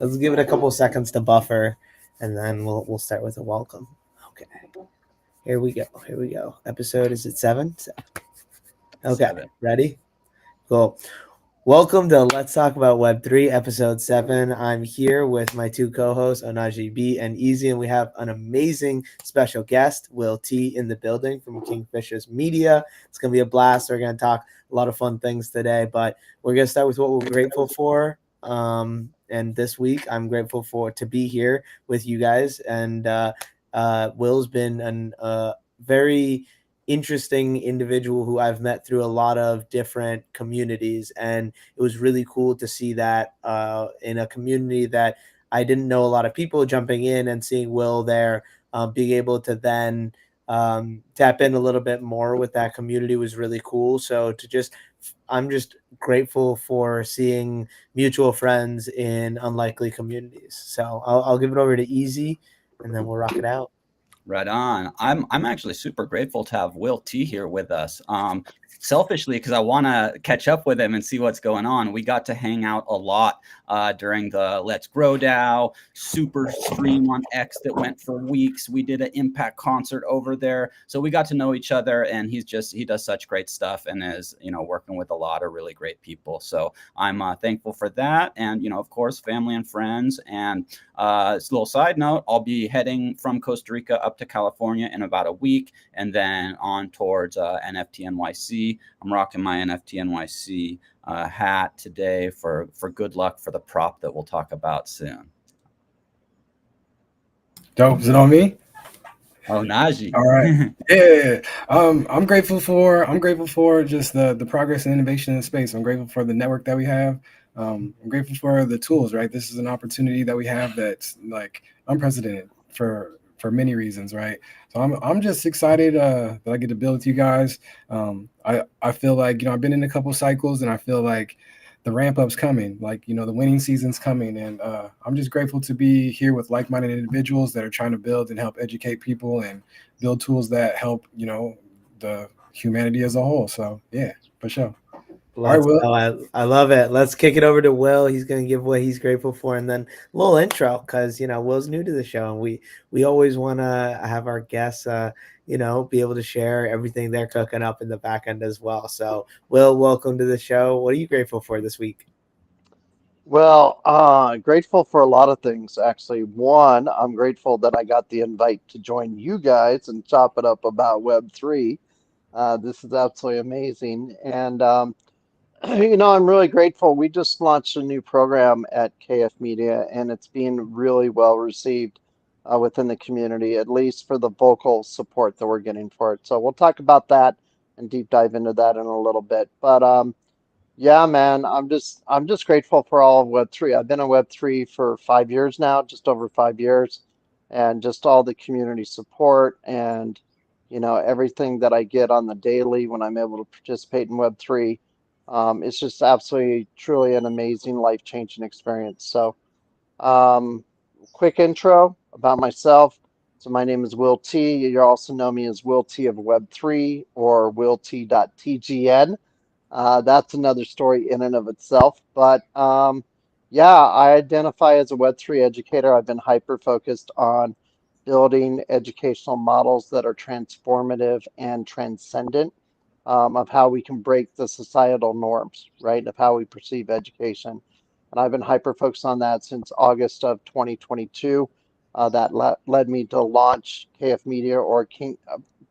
Let's give it a couple seconds to buffer, and then we'll start with a welcome. Okay. Here we go. Here we go. Episode, is it 7? Okay. 7. Ready? Cool. Welcome to Let's Talk About Web3, episode 7. I'm here with my two co-hosts, OhnahjiB and Easy, and we have an amazing special guest, Will T, in the building from KingFisherMedia. It's going to be a blast. We're going to talk a lot of fun things today, but we're going to start with what we're grateful for. And this week, I'm grateful to be here with you guys. And Will's been a very interesting individual who I've met through a lot of different communities, and it was really cool to see that in a community that I didn't know a lot of people jumping in and seeing Will there, being able to then tap in a little bit more with that community was really cool. So I'm just grateful for seeing mutual friends in unlikely communities. So I'll give it over to Easy, and then we'll rock it out. Right on. I'm actually super grateful to have Will T here with us. Selfishly, because I want to catch up with him and see what's going on. We got to hang out a lot during the Let's Grow DAO super stream on X that went for weeks. We did an Impact concert over there, so we got to know each other. And he does such great stuff and is working with a lot of really great people. So I'm thankful for that, and of course, family and friends. And a little side note: I'll be heading from Costa Rica up to California in about a week, and then on towards NFT NYC. I'm rocking my NFT NYC hat today for good luck for the prop that we'll talk about soon. Dope. Is it on me? OhnahjiB. All right. Yeah. I'm grateful for just the progress and innovation in the space. I'm grateful for the network that we have. I'm grateful for the tools, right? This is an opportunity that we have that's like unprecedented for many reasons, right? So I'm just excited that I get to build with you guys. I feel like I've been in a couple cycles, and I feel like the ramp up's coming, like the winning season's coming, and I'm just grateful to be here with like-minded individuals that are trying to build and help educate people and build tools that help the humanity as a whole. So yeah, for sure. Let's go. I love it. Let's kick it over to Will. He's going to give what he's grateful for, and then a little intro, because Will's new to the show, and we always want to have our guests be able to share everything they're cooking up in the back end as well. So Will, welcome to the show. What are you grateful for this week? Well, grateful for a lot of things, actually. One, I'm grateful that I got the invite to join you guys and chop it up about Web3. This is absolutely amazing. And, I'm really grateful. We just launched a new program at KF Media, and it's being really well received within the community, at least for the vocal support that we're getting for it. So we'll talk about that and deep dive into that in a little bit. But yeah, man, I'm just grateful for all of Web3. I've been in Web3 for 5 years now, just over 5 years, and just all the community support and everything that I get on the daily when I'm able to participate in Web3. It's just absolutely, truly an amazing, life-changing experience. So, quick intro about myself. So my name is Will T. You also know me as Will T of Web3 or WillT.tgn. That's another story in and of itself. But yeah, I identify as a Web3 educator. I've been hyper focused on building educational models that are transformative and transcendent of how we can break the societal norms, right, of how we perceive education. And I've been hyper focused on that since August of 2022. That led me to launch KF Media, or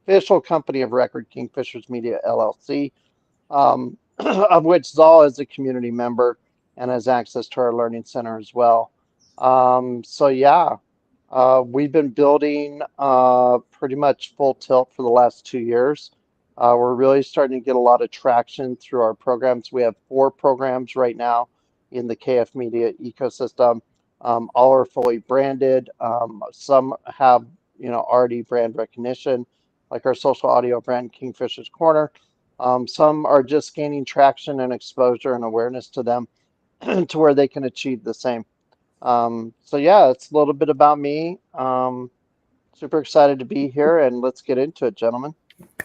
official company of record, KingFisherMedia LLC, of which Zaal is a community member and has access to our learning center as well. So yeah, we've been building pretty much full tilt for the last 2 years. We're really starting to get a lot of traction through our programs. We have 4 programs right now in the KF Media ecosystem. All are fully branded. Some have already brand recognition, like our social audio brand, Kingfisher's Corner. Some are just gaining traction and exposure and awareness to them to where they can achieve the same. So yeah, it's a little bit about me. Super excited to be here, and let's get into it, gentlemen.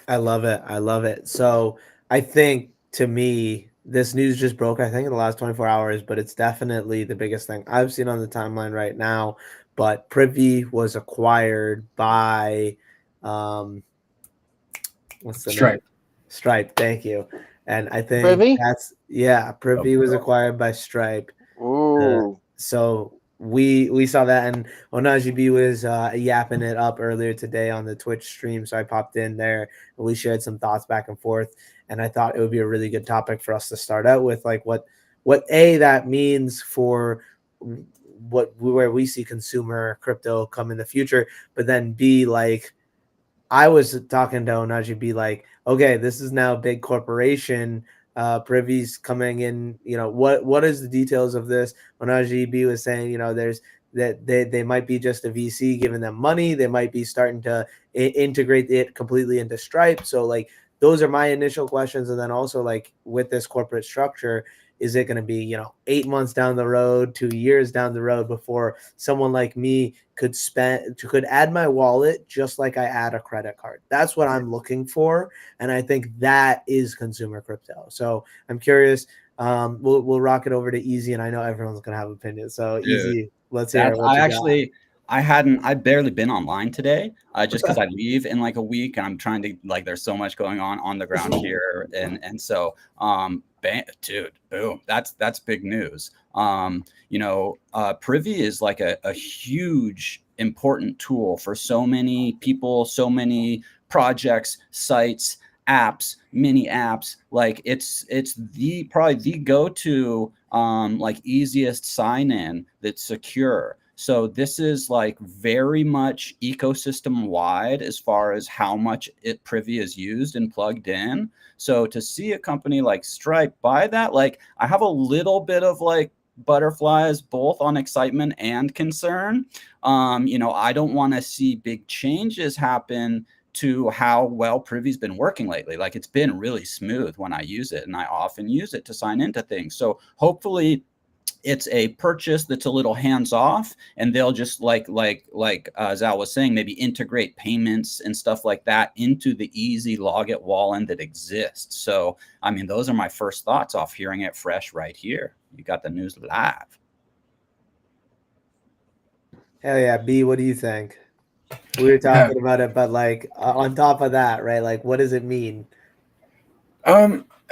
I love it. I love it. So I think, to me, this news just broke, I think, in the last 24 hours, but it's definitely the biggest thing I've seen on the timeline right now. But Privy was acquired by, what's the name? Stripe. Stripe. Thank you. And I think Privy? Privy was acquired by Stripe. Ooh. So we saw that, and OhnahjiB was yapping it up earlier today on the Twitch stream. So I popped in there and we shared some thoughts back and forth. And I thought it would be a really good topic for us to start out with, like what that means for where we see consumer crypto come in the future, but then B, like I was talking to OhnahjiB like, okay, this is now a big corporation. Privy's coming in. What is the details of this? OhnahjiB was saying, there's that they might be just a VC giving them money. They might be starting to integrate it completely into Stripe. So like those are my initial questions, and then also like with this corporate structure, is it going to be 8 months down the road, 2 years down the road before someone like me could add my wallet just like I add a credit card? That's what I'm looking for, and I think that is consumer crypto. So I'm curious. We'll rock it over to Easy, and I know everyone's gonna have opinions. So Dude, Easy, let's hear it. I've barely been online today, just because I leave in like a week, and I'm trying to like. There's so much going on the ground here, and so dude, boom, that's big news. Privy is like a huge important tool for so many people, so many projects, sites, apps, mini apps. Like it's probably the go-to like easiest sign in that's secure. So this is like very much ecosystem wide as far as how much Privy is used and plugged in. So to see a company like Stripe buy that, like I have a little bit of like butterflies both on excitement and concern. I don't want to see big changes happen to how well Privy's been working lately. Like it's been really smooth when I use it, and I often use it to sign into things. So hopefully it's a purchase that's a little hands off, and they'll just like Zal was saying, maybe integrate payments and stuff like that into the easy logit wallet that exists. So, I mean, those are my first thoughts off hearing it fresh right here. You got the news live. Hell yeah, B. What do you think? We were talking about it, but like on top of that, right? Like, what does it mean?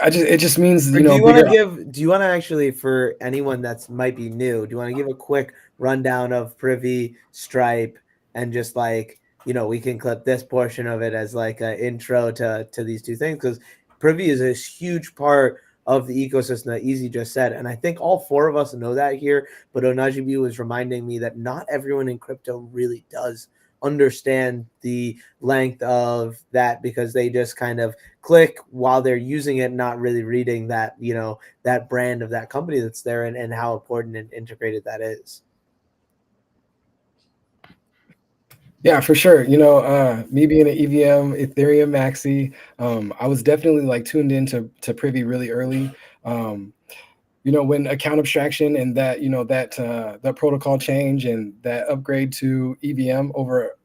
It just means do you want to actually, for anyone that's might be new, do you want to give a quick rundown of Privy, Stripe, and just like we can clip this portion of it as like an intro to these two things, because Privy is a huge part of the ecosystem that Easy just said, and I think all four of us know that here. But OhnahjiB was reminding me that not everyone in crypto really does understand the length of that, because they just kind of click while they're using it, not really reading that that brand of that company that's there, and how important and integrated that is. Yeah, for sure. Me being an EVM Ethereum maxi, I was definitely like tuned into Privy really early. When account abstraction and that that protocol change and that upgrade to EVM over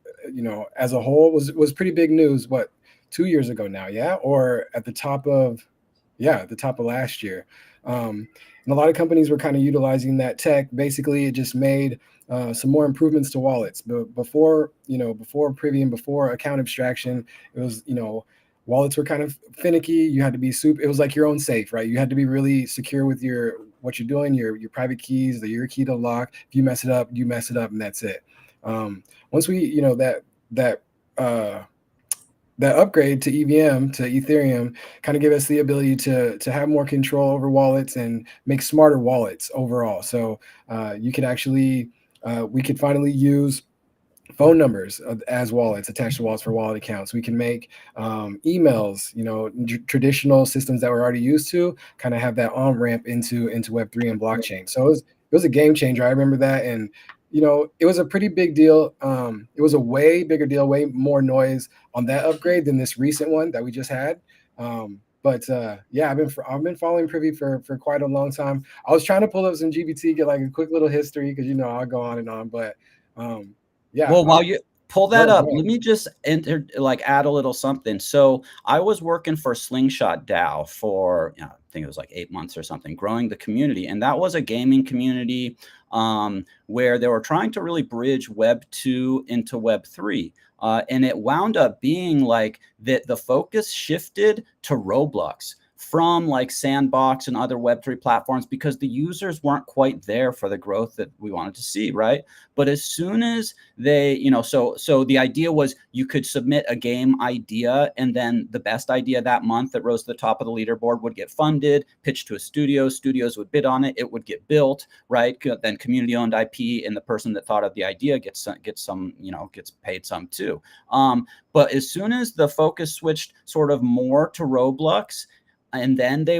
as a whole was pretty big news. What, 2 years ago now? Yeah, or at the top of last year. And a lot of companies were kind of utilizing that tech. Basically, it just made some more improvements to wallets. But before Privy and before account abstraction, it was wallets were kind of finicky. You had to be it was like your own safe, right? You had to be really secure with what you're doing, your private keys, your key to lock. If you mess it up, and that's it. Once we, that upgrade to EVM to Ethereum kind of give us the ability to have more control over wallets and make smarter wallets overall. So you could actually we could finally use phone numbers as wallets, attached to wallets for wallet accounts. We can make emails, traditional systems that we're already used to, kind of have that on ramp into Web3 and blockchain. So it was a game changer. I remember that, and it was a pretty big deal. It was a way bigger deal, way more noise on that upgrade than this recent one that we just had. But I've been following Privy for quite a long time. I was trying to pull up some GBT, get like a quick little history, because I'll go on and on, but yeah. Well, while you pull that up, let me just add a little something. So I was working for Slingshot DAO for I think it was like 8 months or something, growing the community. And that was a gaming community where they were trying to really bridge Web 2 into Web 3. And it wound up being like that the focus shifted to Roblox from like Sandbox and other Web3 platforms because the users weren't quite there for the growth that we wanted to see, right? But as soon as they, you know, so the idea was you could submit a game idea, and then the best idea that month that rose to the top of the leaderboard would get funded, pitched to a studio, studios would bid on it, it would get built, right? Then community owned IP, and the person that thought of the idea gets some, you know, gets paid some too. But as soon as the focus switched sort of more to Roblox, and then they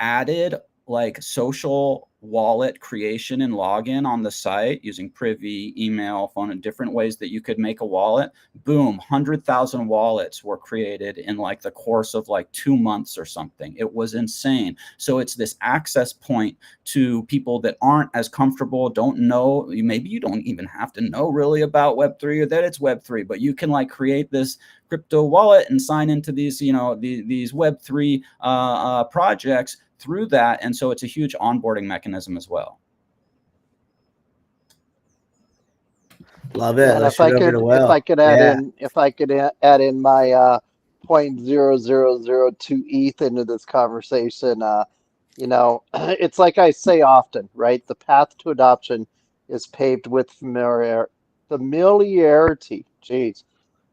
added like social wallet creation and login on the site using Privy, email, phone, and different ways that you could make a wallet. Boom, 100,000 wallets were created in like the course of like 2 months or something. It was insane. So it's this access point to people that aren't as comfortable, don't know, maybe you don't even have to know really about Web3 or that it's Web3, but you can like create this crypto wallet and sign into these, you know, these Web3 projects through that. And so it's a huge onboarding mechanism as well. Love it. And Let's if I could add in my 0.0002 ETH into this conversation, you know, it's like I say often, right? The path to adoption is paved with familiarity. Jeez,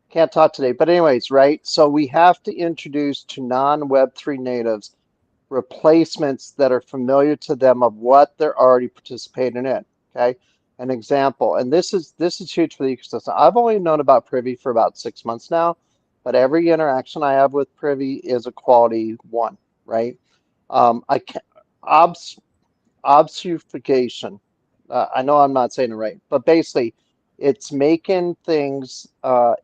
can't talk today. But anyways, right? So we have to introduce to non-Web3 natives replacements that are familiar to them of what they're already participating in. Okay, an example, and this is huge for the ecosystem. I've only known about Privy for about 6 months now, but every interaction I have with Privy is a quality one, right? I can obfuscation. I know I'm not saying it right, but basically, it's making things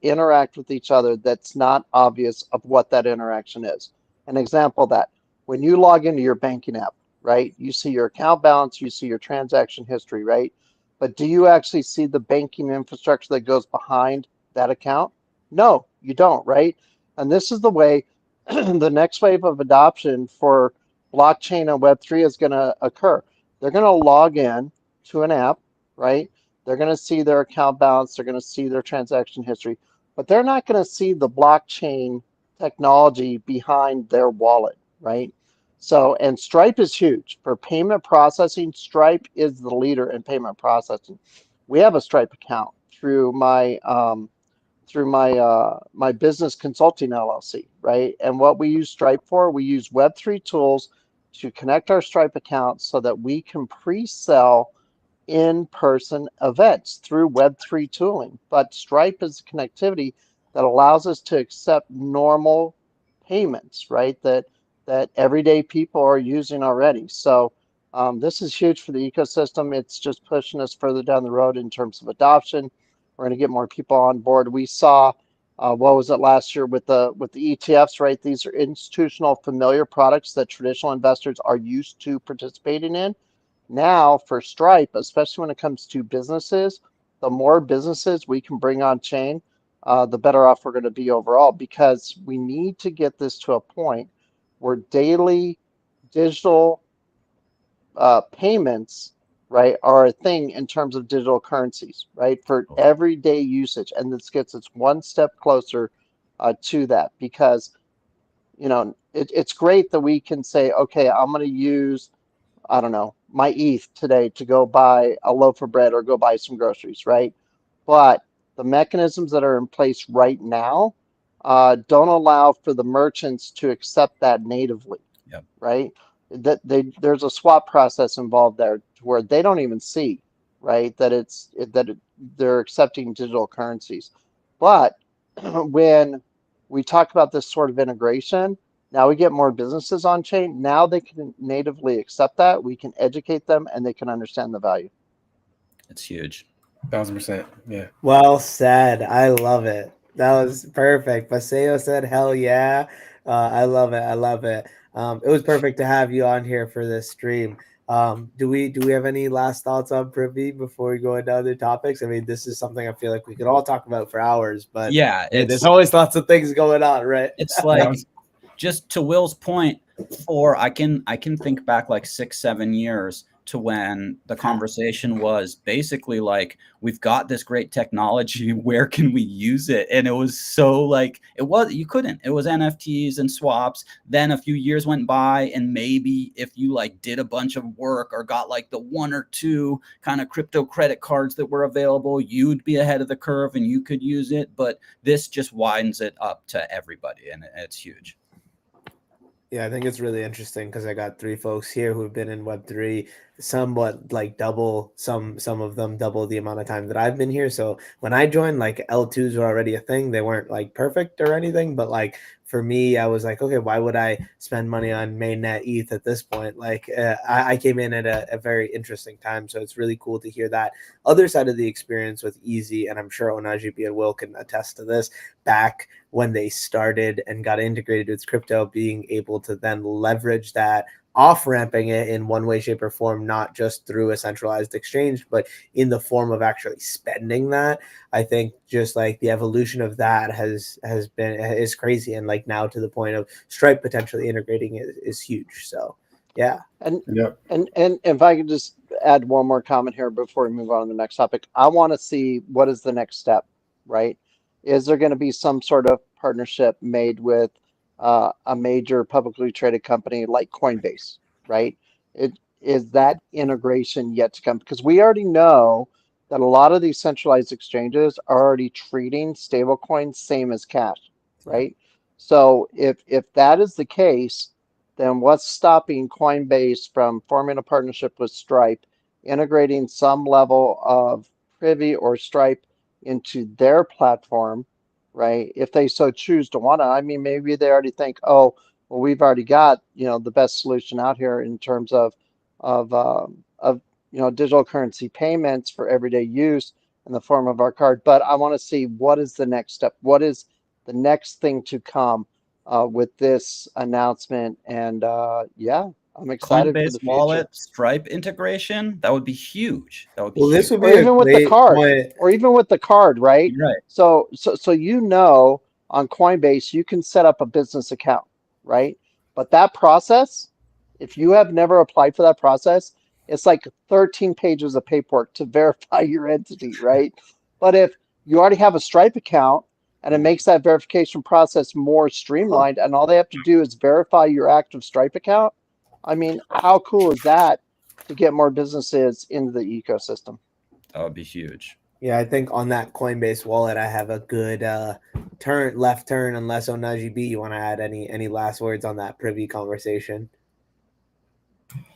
interact with each other that's not obvious of what that interaction is. An example of that. When you log into your banking app, right, you see your account balance, you see your transaction history, right? But do you actually see the banking infrastructure that goes behind that account? No, you don't, right? And this is the way the next wave of adoption for blockchain and Web3 is going to occur. They're going to log in to an app, right? They're going to see their account balance, they're going to see their transaction history, but they're not going to see the blockchain technology behind their wallet, right? So, and Stripe is huge for payment processing. Stripe is the leader in payment processing. We have a Stripe account through my my business consulting LLC, right? And what we use Stripe for, we use Web3 tools to connect our Stripe account so that we can pre-sell in-person events through Web3 tooling. But Stripe is the connectivity that allows us to accept normal payments, right? That everyday people are using already. So this is huge for the ecosystem. It's just pushing us further down the road in terms of adoption. We're going to get more people on board. We saw what was it last year with the ETFs, right? These are institutional familiar products that traditional investors are used to participating in. Now for Stripe, especially when it comes to businesses, the more businesses we can bring on chain, the better off we're going to be overall, because we need to get this to a point where daily digital payments, right, are a thing in terms of digital currencies, right, for everyday usage. And this gets us one step closer to that, because, you know, it's great that we can say, okay, I'm going to use, I don't know, my ETH today to go buy a loaf of bread or go buy some groceries, right? But the mechanisms that are in place right now don't allow for the merchants to accept that natively, Yep. right? There's a swap process involved there where they don't even see, right, that they're accepting digital currencies. But when we talk about this sort of integration, now we get more businesses on chain. Now they can natively accept that. We can educate them and they can understand the value. It's huge. 1000%. Yeah. Well said. I love it. That was perfect. Paseo said, hell yeah. I love it. I love it. It was perfect to have you on here for this stream. Do we have any last thoughts on Privy before we go into other topics? I mean, this is something I feel like we could all talk about for hours, but yeah, there's always lots of things going on, right? It's like, just to Will's point, I can think back like 6-7 years to when the conversation was basically like, we've got this great technology, where can we use it? And it was so like, you couldn't. It was NFTs and swaps. Then a few years went by, and maybe if you like did a bunch of work or got like the 1 or 2 kind of crypto credit cards that were available, you'd be ahead of the curve and you could use it. But this just widens it up to everybody, and it's huge. Yeah, I think it's really interesting because I got 3 folks here who've been in Web3 somewhat like double, some of them double the amount of time that I've been here. So when I joined, like L2s were already a thing. They weren't like perfect or anything, but like for me, I was like, okay, why would I spend money on mainnet ETH at this point? Like I came in at a very interesting time. So it's really cool to hear that other side of the experience with Easy. And I'm sure OhnahjiB and Will can attest to this, back when they started and got integrated with crypto, being able to then leverage that, off-ramping it in one way, shape, or form, not just through a centralized exchange, but in the form of actually spending that. I think just like the evolution of that is crazy, and like now to the point of Stripe potentially integrating it is huge. So yeah. And Yep. and if I could just add one more comment here before we move on to the next topic, I want to see what is the next step, right? Is there going to be some sort of partnership made with a major publicly traded company like Coinbase, right? It is that integration yet to come? Because we already know that a lot of these centralized exchanges are already treating stablecoins same as cash, right? So if that is the case, then what's stopping Coinbase from forming a partnership with Stripe, integrating some level of Privy or Stripe into their platform, right? If they so choose to want to, I mean, maybe they already think, oh, well, we've already got, the best solution out here in terms of digital currency payments for everyday use in the form of our card. But I want to see, what is the next step? What is the next thing to come with this announcement? And yeah, I'm excited for Coinbase the future. wallet, Stripe integration, that would be huge. That would be Well, this huge. would Or be a even with the great card, point. or even with the card, right? You're right. So on Coinbase you can set up a business account, right? But that process, if you have never applied for that process, it's like 13 pages of paperwork to verify your entity, right? But if you already have a Stripe account, and it makes that verification process more streamlined, and all they have to do is verify your active Stripe account. I mean, how cool is that to get more businesses into the ecosystem? That would be huge. Yeah, I think on that Coinbase wallet, I have a good left turn, unless OhnahjiB, you want to add any last words on that Privy conversation?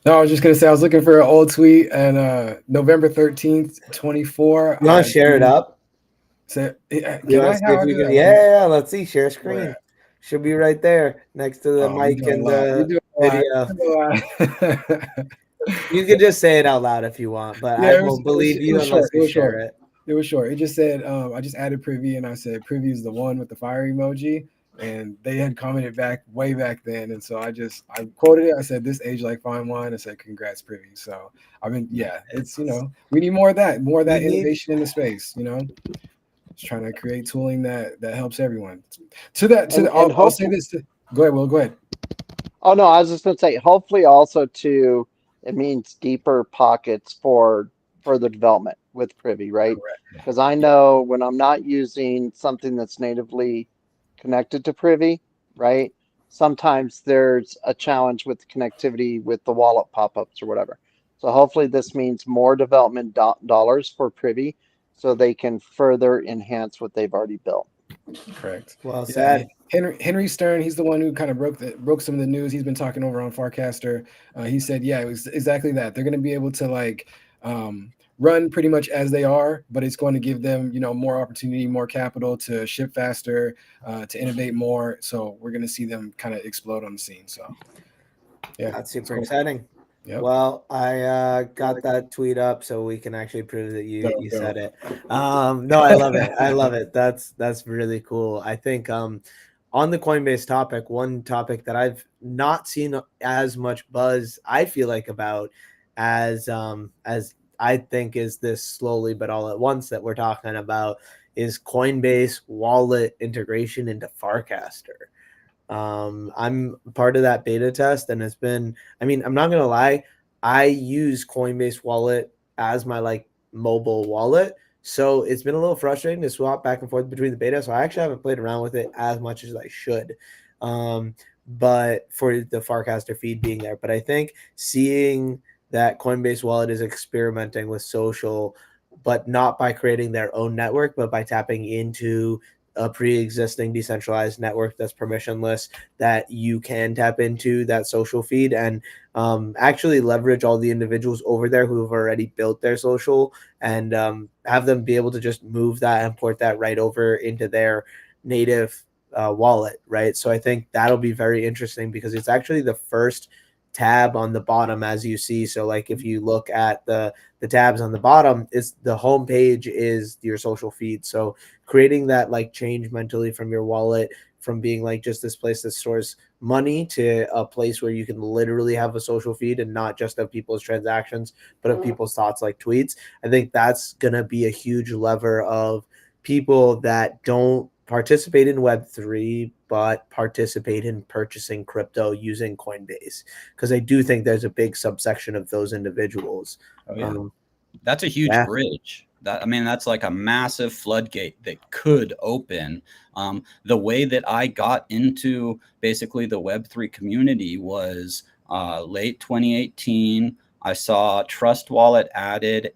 No, I was just gonna say I was looking for an old tweet, and November 13th, 24. You want to share it up? So, You can want I? to see How if I you do can? that? Yeah, let's see. Share Where? screen. Should be right there next to the Oh, we mic doing and live. We the doing live. video. We doing live. You can just say it out loud if you want, but I Yeah, it was, won't it was, believe it you was unless short. It you was share short. it. It was short. It just said, I just added Privy and I said Privy is the one with the fire emoji. And they had commented back way back then. And so I quoted it. I said, this age like fine wine. I said, congrats, Privy. So it's, we need more of that We need innovation in the space, just trying to create tooling that helps everyone. I'll say Hopefully, this. Go ahead, Will. Go ahead. oh no, I was just going to say, hopefully also too, it means deeper pockets for further development with Privy, right? Correct. Because I know when I'm not using something that's natively connected to Privy, right? Sometimes there's a challenge with the connectivity with the wallet pop-ups or whatever. So hopefully this means more development dollars for Privy so they can further enhance what they've already built. Correct. well Yeah, said. Henry Stern, he's the one who kind of broke some of the news. He's been talking over on Farcaster. He said, yeah, it was exactly that. They're going to be able to run pretty much as they are, but it's going to give them, more opportunity, more capital to ship faster, to innovate more. So we're going to see them kind of explode on the scene. So yeah, That's super cool. exciting. Yep. Well, I got that tweet up so we can actually prove that you said it. No, I love it. I love it. That's really cool. I think on the Coinbase topic, one topic that I've not seen as much buzz, I feel like, about as I think is this slowly but all at once that we're talking about, is Coinbase wallet integration into Farcaster. I'm part of that beta test, and it's been, I mean, I'm not gonna lie, I use Coinbase Wallet as my like mobile wallet. So it's been a little frustrating to swap back and forth between the beta. So I actually haven't played around with it as much as I should. But for the Farcaster feed being there. But I think seeing that Coinbase Wallet is experimenting with social, but not by creating their own network, but by tapping into a pre-existing decentralized network that's permissionless, that you can tap into that social feed and actually leverage all the individuals over there who have already built their social, and have them be able to just move that and port that right over into their native wallet, right? So I think that'll be very interesting because it's actually the first tab on the bottom, as you see. So like if you look at the tabs on the bottom, it's the home page is your social feed. So creating that like change mentally from your wallet, from being like just this place that stores money, to a place where you can literally have a social feed and not just of people's transactions, but of people's thoughts like tweets. I think that's going to be a huge lever of people that don't participate in Web3, but participate in purchasing crypto using Coinbase. Because I do think there's a big subsection of those individuals. Oh, yeah. That's a huge bridge. I mean, that's like a massive floodgate that could open. The way that I got into basically the Web3 community was late 2018. I saw Trust Wallet added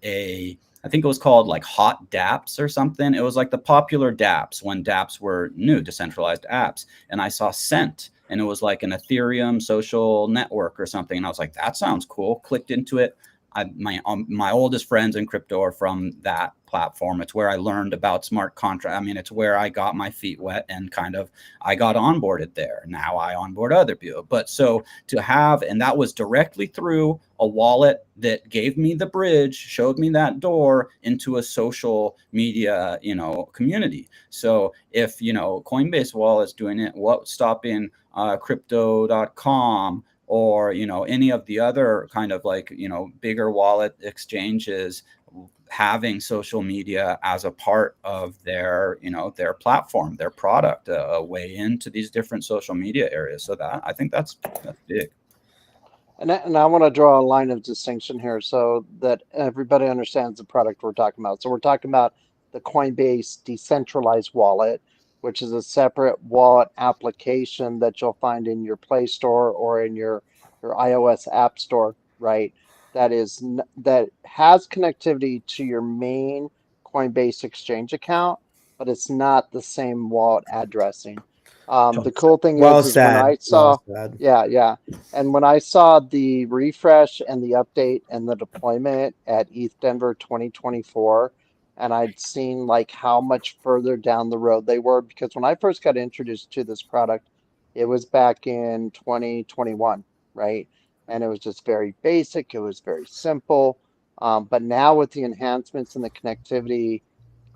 I think it was called like Hot dApps or something. It was like the popular dApps when dApps were new, decentralized apps. And I saw Cent, and it was like an Ethereum social network or something. And I was like, that sounds cool. Clicked into it. My oldest friends in crypto are from that platform. It's where I learned about smart contract. I mean, it's where I got my feet wet and I got onboarded there. Now I onboard other people. But so to have, and that was directly through a wallet that gave me the bridge, showed me that door into a social media, community. So if, Coinbase Wallet is doing it, what's stopping crypto.com or, any of the other kind of like, bigger wallet exchanges having social media as a part of their, their platform, their product, a way into these different social media areas. So I think that's big. And I want to draw a line of distinction here so that everybody understands the product we're talking about. So we're talking about the Coinbase decentralized wallet, which is a separate wallet application that you'll find in your Play Store or in your iOS App Store, right? That has connectivity to your main Coinbase exchange account, but it's not the same wallet addressing. The cool thing is when I saw, yeah. And when I saw the refresh and the update and the deployment at ETH Denver 2024, and I'd seen like how much further down the road they were, because when I first got introduced to this product, it was back in 2021, right? And it was just very basic. It was very simple. But now with the enhancements and the connectivity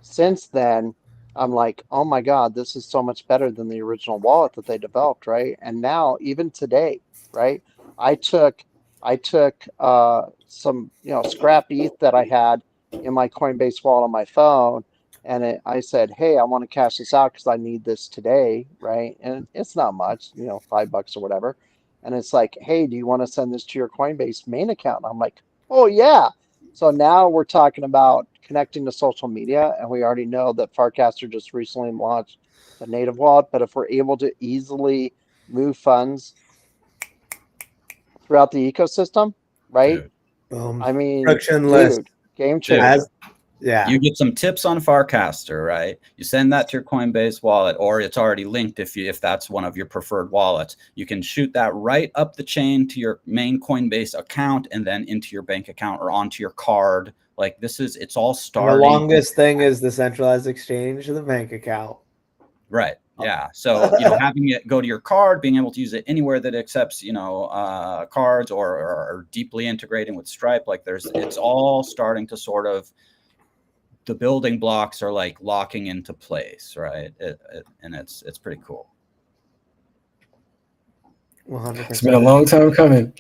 since then, I'm like, oh my God, this is so much better than the original wallet that they developed, right? And now, even today, right? I took some scrap ETH that I had in my Coinbase wallet on my phone, and I said, hey, I want to cash this out because I need this today, right? And it's not much, $5 or whatever. And it's like, hey, do you want to send this to your Coinbase main account? And I'm like, oh yeah. So now we're talking about connecting to social media, and we already know that Farcaster just recently launched the native wallet. But if we're able to easily move funds throughout the ecosystem, right? I mean, frictionless, dude, game changer. You get some tips on Farcaster, right? You send that to your Coinbase wallet, or it's already linked if that's one of your preferred wallets. You can shoot that right up the chain to your main Coinbase account and then into your bank account or onto your card. Like it's all starting. The longest thing is the centralized exchange of the bank account. Right. Yeah. So, having it go to your card, being able to use it anywhere that accepts, cards or deeply integrating with Stripe, like it's all starting to sort of, the building blocks are like locking into place, right? And it's pretty cool. 100%. It's been a long time coming,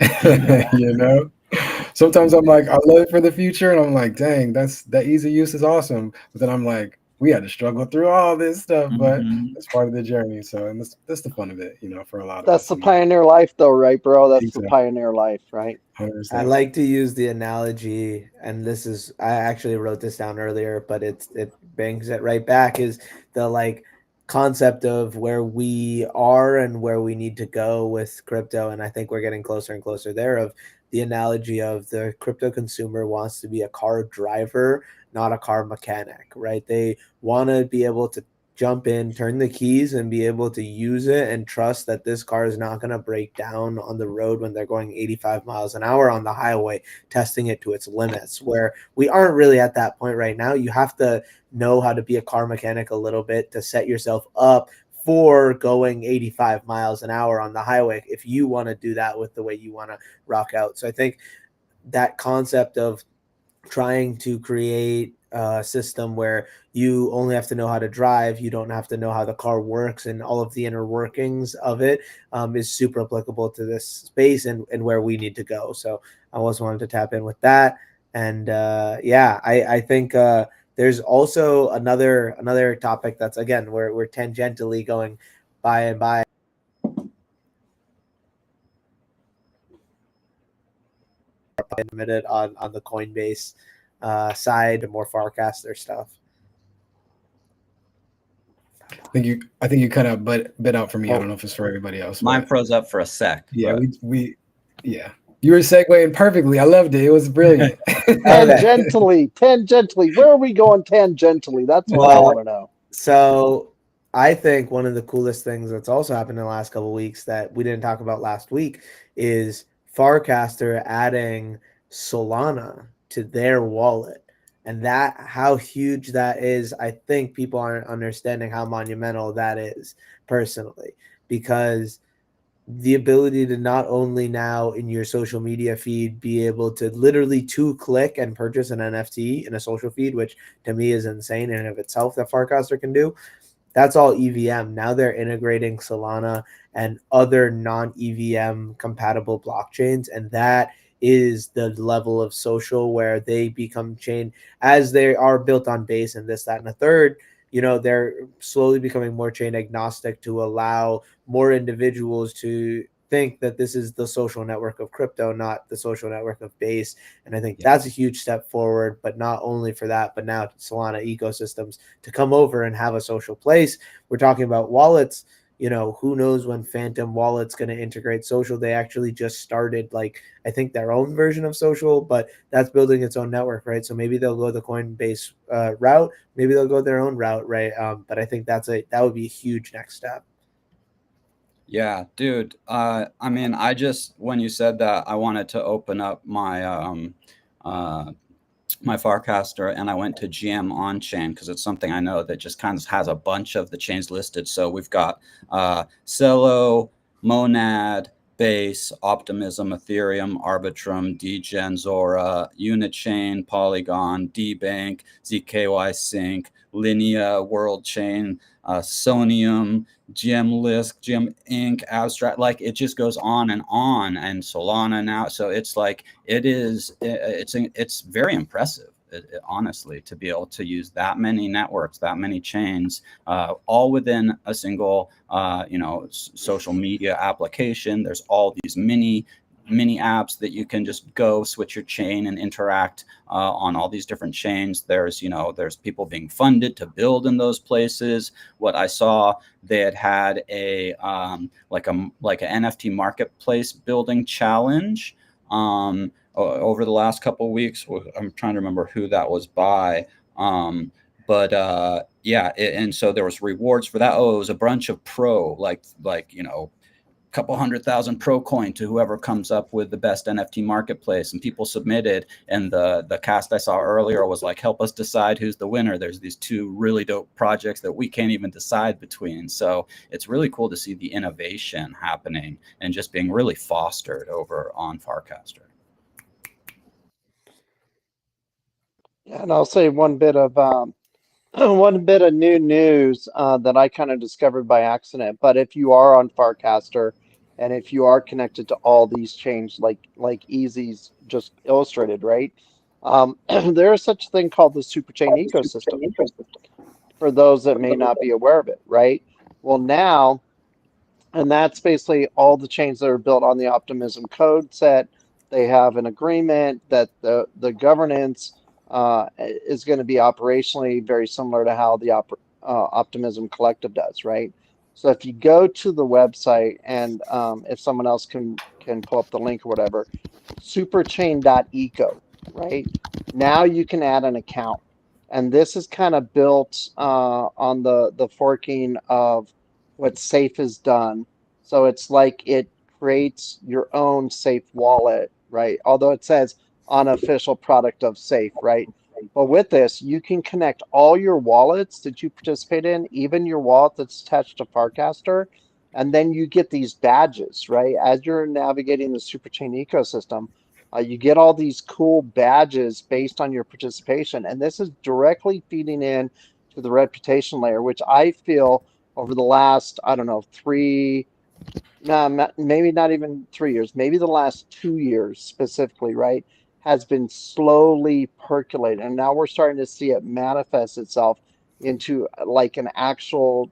Sometimes I'm like, I love it for the future, and I'm like, dang, that ease of use is awesome. But then I'm like, we had to struggle through all this stuff, but Mhm. it's part of the journey. So, and that's the fun of it, for a lot of That's us. the pioneer life, though, right, bro? That's the Exactly. pioneer life, right? 100%. I like to use the analogy, and I actually wrote this down earlier, but it brings it right back, is the like concept of where we are and where we need to go with crypto. And I think we're getting closer and closer there, of the analogy of the crypto consumer wants to be a car driver, not a car mechanic, right? They want to be able to jump in, turn the keys, and be able to use it and trust that this car is not going to break down on the road when they're going 85 miles an hour on the highway, testing it to its limits, where we aren't really at that point right now. You have to know how to be a car mechanic a little bit to set yourself up for going 85 miles an hour on the highway if you want to do that with the way you want to rock out. So I think that concept of trying to create a system where you only have to know how to drive, you don't have to know how the car works and all of the inner workings of it, is super applicable to this space and where we need to go. So I also wanted to tap in with that. And I think there's also another topic that's, again, we're tangentially going by and by limited on the Coinbase side, more Farcaster stuff. I think you cut out bit out for me. I Oh, don't know if it's for everybody else. Mine But froze up for a sec. yeah, But yeah. You were segueing perfectly. I loved it. It was brilliant. Tangentially. Where are we going tangentially? That's what I Well, want to know. so I think one of the coolest things that's also happened in the last couple of weeks that we didn't talk about last week is Farcaster adding Solana to their wallet. And that, how huge that is, I think people aren't understanding how monumental that is personally, because the ability to not only now in your social media feed be able to literally 2-click and purchase an NFT in a social feed, which to me is insane in and of itself that Farcaster can do. That's all EVM. Now they're integrating Solana and other non-EVM compatible blockchains, and that is the level of social where they become chain, as they are built on base and this, that, and a third. They're slowly becoming more chain agnostic to allow more individuals to think that this is the social network of crypto, not the social network of base. And I think that's a huge step forward, but not only for that, but now Solana ecosystems to come over and have a social place. We're talking about wallets. Who knows when Phantom Wallet's going to integrate social? They actually just started, I think, their own version of social, but that's building its own network, right? So maybe they'll go the Coinbase route, maybe they'll go their own route, right? But I think that would be a huge next step. yeah, dude. I mean, when you said that, I wanted to open up my my Farcaster, and I went to GM on chain because it's something I know that just kind of has a bunch of the chains listed. So we've got Celo, Monad, Base, Optimism, Ethereum, Arbitrum, Degen, Zora, Unichain, Polygon, DBank, ZKY Sync, Linea, World Chain, Sonium, GM GM Inc., Abstract. Like, it just goes on, and Solana now. So it's like, it's very impressive, honestly, to be able to use that many networks, that many chains, all within a single social media application. There's all these mini apps that you can just go switch your chain and interact on all these different chains. There's people being funded to build in those places. What I saw, they had a like an NFT marketplace building challenge over the last couple of weeks. I'm trying to remember who that was by. And so there was rewards for that. Oh, it was a bunch of pro, couple 100,000 pro coin to whoever comes up with the best NFT marketplace, and people submitted. And the cast I saw earlier was like, help us decide who's the winner. There's these two really dope projects that we can't even decide between. So it's really cool to see the innovation happening and just being really fostered over on Farcaster. Yeah, and I'll say one bit of new news that I kind of discovered by accident. But if you are on Farcaster, and if you are connected to all these chains, like Easy's just illustrated, right? There is such a thing called the superchain ecosystem. for those that may not be aware of it, right? Well, now, and that's basically all the chains that are built on the optimism code set. They have an agreement that the governance is going to be operationally very similar to how the Optimism Collective does, right? So if you go to the website, and if someone else can pull up the link or whatever, superchain.eco, right? Now you can add an account, and this is kind of built on the forking of what Safe has done. So it's like it creates your own Safe wallet, right? Although it says unofficial product of Safe, right? But with this, you can connect all your wallets that you participate in, even your wallet that's attached to Farcaster, and then you get these badges, right? As you're navigating the Superchain ecosystem, you get all these cool badges based on your participation, and this is directly feeding in to the reputation layer, which I feel over the last, I don't know, maybe not even 3 years, maybe the last 2 years specifically, right, has been slowly percolating. And now we're starting to see it manifest itself into like an actual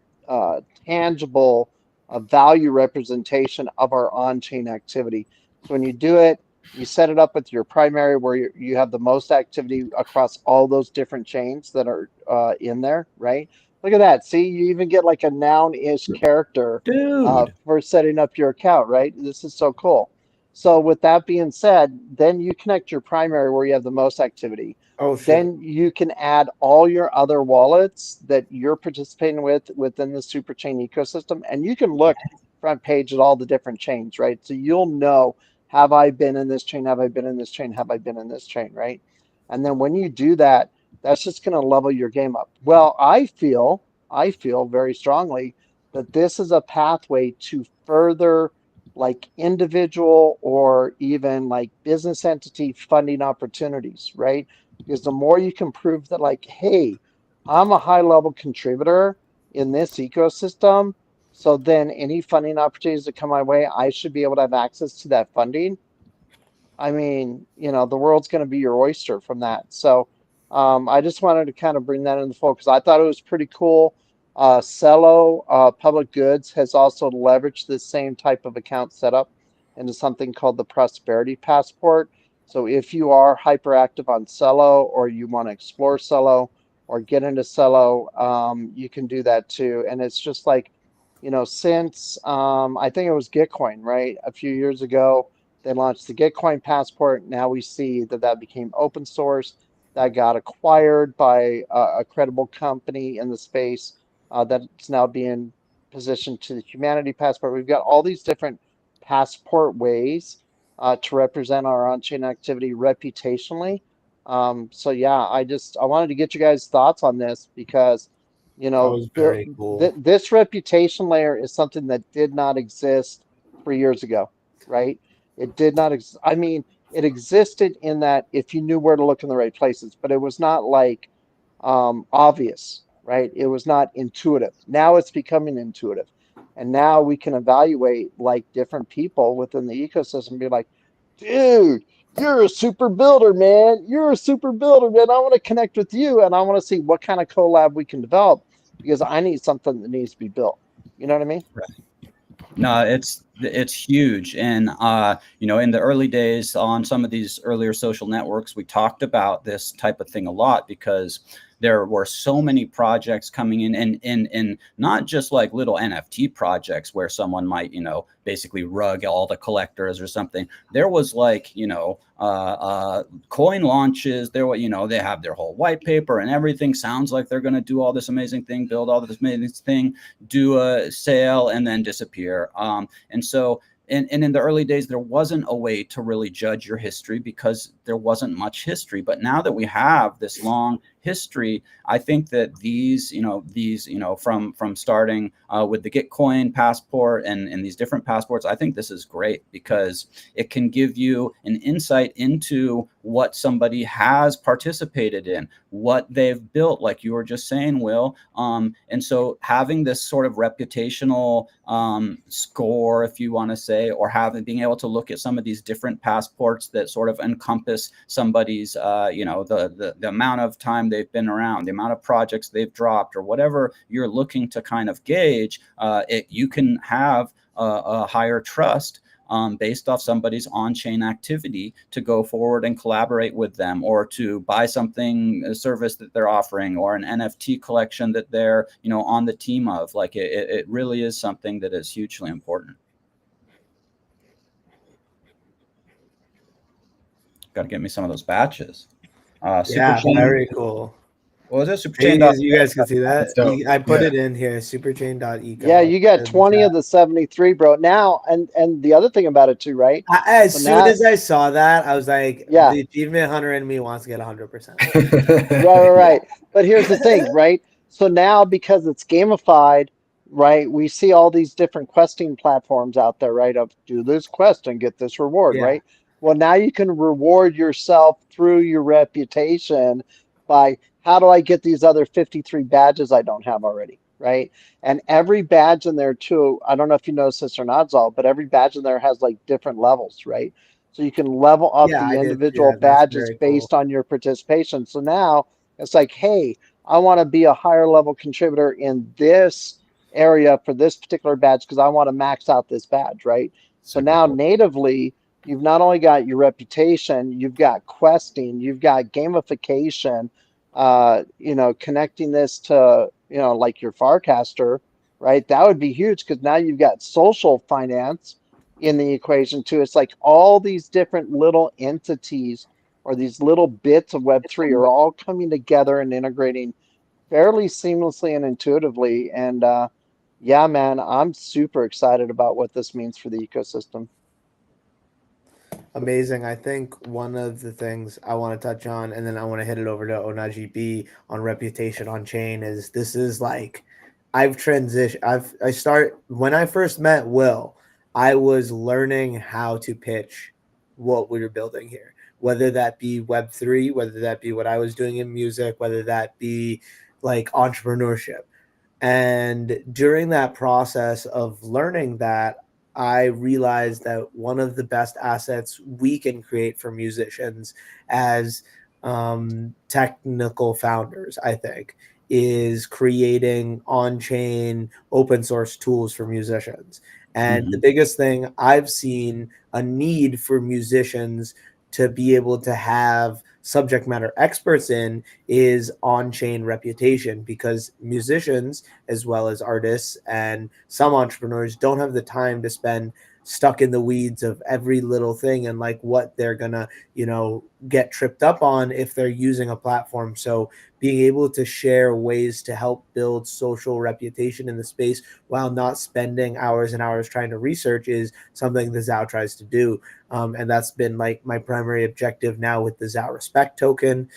tangible value representation of our on-chain activity. So when you do it, you set it up with your primary where you have the most activity across all those different chains that are in there, right? Look at that. See, you even get like a noun-ish character Dude. for setting up your account, right? This is so cool. So with that being said, then you connect your primary where you have the most activity. Oh, shit. Then you can add all your other wallets that you're participating with within the Superchain ecosystem, and you can look front page at all the different chains, right? So you'll know, have I been in this chain? Have I been in this chain? Have I been in this chain, right? And then when you do that, that's just going to level your game up. Well, I feel very strongly that this is a pathway to further like individual or even like business entity funding opportunities, right? Because the more you can prove that, like, hey, I'm a high level contributor in this ecosystem, so then any funding opportunities that come my way, I should be able to have access to that funding. I mean, the world's going to be your oyster from that. So I just wanted to kind of bring that into fold because I thought it was pretty cool. Cello Public Goods has also leveraged this same type of account setup into something called the Prosperity Passport. So if you are hyperactive on Cello or you want to explore Cello or get into Cello, you can do that too. And it's just like, since I think it was Gitcoin, right? A few years ago, they launched the Gitcoin Passport. Now we see that became open source. That got acquired by a credible company in the space that's now being positioned to the Humanity Passport. We've got all these different passport ways to represent our on-chain activity reputationally. So yeah, I wanted to get you guys' thoughts on this because That was very cool. this reputation layer is something that did not exist 3 years ago, right? It did not I mean, it existed in that if you knew where to look in the right places, but it was not like obvious, right? It was not intuitive. Now it's becoming intuitive. And now we can evaluate like different people within the ecosystem and be like, dude, you're a super builder, man. You're a super builder, man. I want to connect with you and I want to see what kind of collab we can develop because I need something that needs to be built. You know what I mean? No, it's huge. And in the early days on some of these earlier social networks, we talked about this type of thing a lot because there were so many projects coming in and not just like little NFT projects where someone might, basically rug all the collectors or something. There was like, coin launches. There were, they have their whole white paper and everything sounds like they're going to do all this amazing thing, build all this amazing thing, do a sale and then disappear. And so and in the early days, there wasn't a way to really judge your history because there wasn't much history. But now that we have this long history, I think that these from starting with the Gitcoin passport and these different passports, I think this is great because it can give you an insight into what somebody has participated in, what they've built, like you were just saying, Will. And so having this sort of reputational score, if you want to say, or being able to look at some of these different passports that sort of encompass somebody's, the amount of time they've been around, the amount of projects they've dropped, or whatever you're looking to kind of gauge, you can have a higher trust based off somebody's on-chain activity to go forward and collaborate with them, or to buy something, a service that they're offering, or an NFT collection that they're, on the team of. Like it really is something that is hugely important. Got to get me some of those batches. Yeah, very cool. What was it? Superchain. You guys can see that. I put it in here, superchain.eco. Yeah, you got 20 of the 73, bro. Now, and the other thing about it too, right? As soon as I saw that, I was like, yeah, the achievement hunter in me wants to get 100%. Right. But here's the thing, right? So now, because it's gamified, right, we see all these different questing platforms out there, right? Of do this quest and get this reward, right? Well, now you can reward yourself through your reputation by how do I get these other 53 badges I don't have already, right? And every badge in there too, I don't know if you noticed this or not, Zal, but every badge in there has like different levels, right? So you can level up the individual badges based on your participation. So now it's like, hey, I want to be a higher level contributor in this area for this particular badge because I want to max out this badge, right? So now natively, you've not only got your reputation, you've got questing, you've got gamification, connecting this to, like your Farcaster, right? That would be huge because now you've got social finance in the equation too. It's like all these different little entities or these little bits of Web3 are all coming together and integrating fairly seamlessly and intuitively. And yeah, man, I'm super excited about what this means for the ecosystem. Amazing. I think one of the things I want to touch on, and then I want to hit it over to OhnahjiB on reputation on chain, is this is like I've transitioned. When I first met Will, I was learning how to pitch what we were building here, whether that be Web3, whether that be what I was doing in music, whether that be like entrepreneurship. And during that process of learning that, I realized that one of the best assets we can create for musicians as technical founders, I think, is creating on-chain open source tools for musicians. And the biggest thing I've seen a need for musicians to be able to have subject matter experts in is on-chain reputation, because musicians as well as artists and some entrepreneurs don't have the time to spend stuck in the weeds of every little thing and like what they're gonna get tripped up on if they're using a platform. So being able to share ways to help build social reputation in the space while not spending hours and hours trying to research is something the ZAO tries to do. And that's been like my primary objective now with the ZAO Respect token,